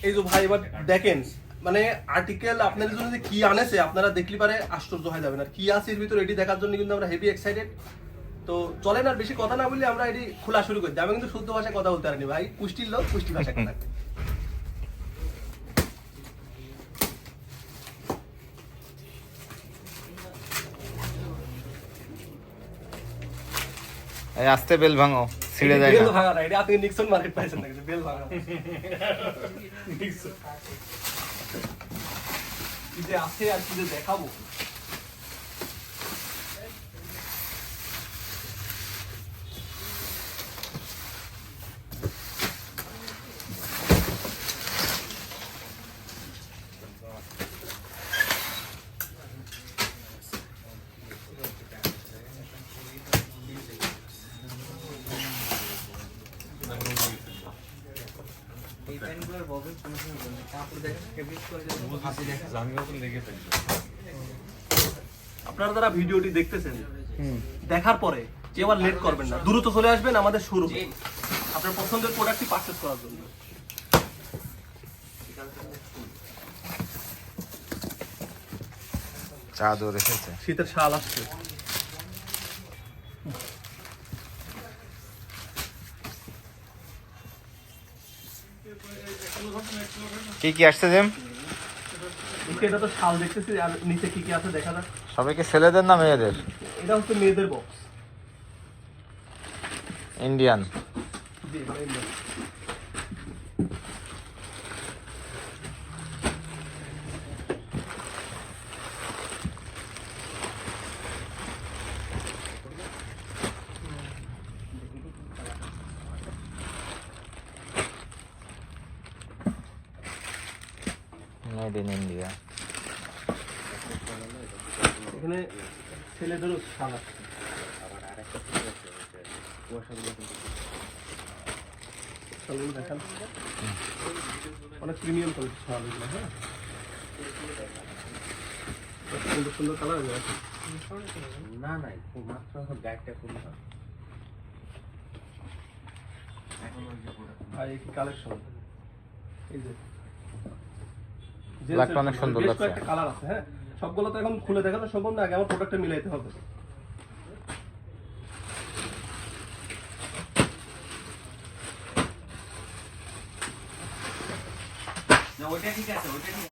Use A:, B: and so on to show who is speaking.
A: এই যে ভাই এবার দেখেন মানে আর্টিকেল আপনাদের জন্য যে কি আনেছে আপনারা দেখলে পারে আশ্চর্য হয়ে যাবেন। আর কি আছে এর ভিতরে এটি দেখার জন্য কিন্তু আমরা হেভি এক্সাইটেড। তো চলেন আর বেশি কথা না বললে আমরা এটি খোলা শুরু করি। আমি কিন্তু শুদ্ধ ভাষায় কথা বলতে পারিনি ভাই, কুষ্টির লোক কুষ্টি ভাষায় কথা।
B: এই আস্তে বেল ভাঙো, ছিঁড়ে যায়
A: বেল
B: না।
A: ভাঙা না, এটা আপনি নিক্সন মার্কেট পাইছেন নাকি বেল ভাঙা? নিক্সন কি যে আছে আর কি যে দেখাবো। আপনারা যারা ভিডিওটি দেখতেছেন দেখার পরে যে আবার লেট করবেন না, দ্রুত চলে আসবেন আমাদের শোরুম আপনার পছন্দের প্রোডাক্টটি পারচেজ করার জন্য।
B: চাদর এসেছে।
A: শীতের শাল আসছে।
B: কি কি আসছে জেম?
A: এটা তো শাল দেখতেছি, আর নিচে কি কি আছে দেখা যাক।
B: সবাইকে ছেলেদের না মেয়েদের?
A: এটা হচ্ছে মেয়েদের বক্স।
B: ইন্ডিয়ান।
A: জি এটা
B: মেড ইন ইন্ডিয়া।
A: এখানে ছেলেদেরও শাল আছে। শালগুলো দেখান, অনেক প্রিমিয়াম কোয়ালিটির শাল এগুলো। হ্যাঁ সুন্দর সুন্দর কালার আছে।
C: না না মাত্র গাইডটা খুললাম
A: আর এই কালেকশন এই যে
B: ব্ল্যাকটা অনেক সুন্দর
A: বেশ
B: লাগছে।
A: কয়েকটা কালার আছে। হ্যাঁ সবগুলো তো এখন খুলে দেখানো সম্ভব না, আগে আমার প্রোডাক্টটা মিলাইতে হবে।
C: না ওটা ঠিক আছে, ওটা ঠিক আছে।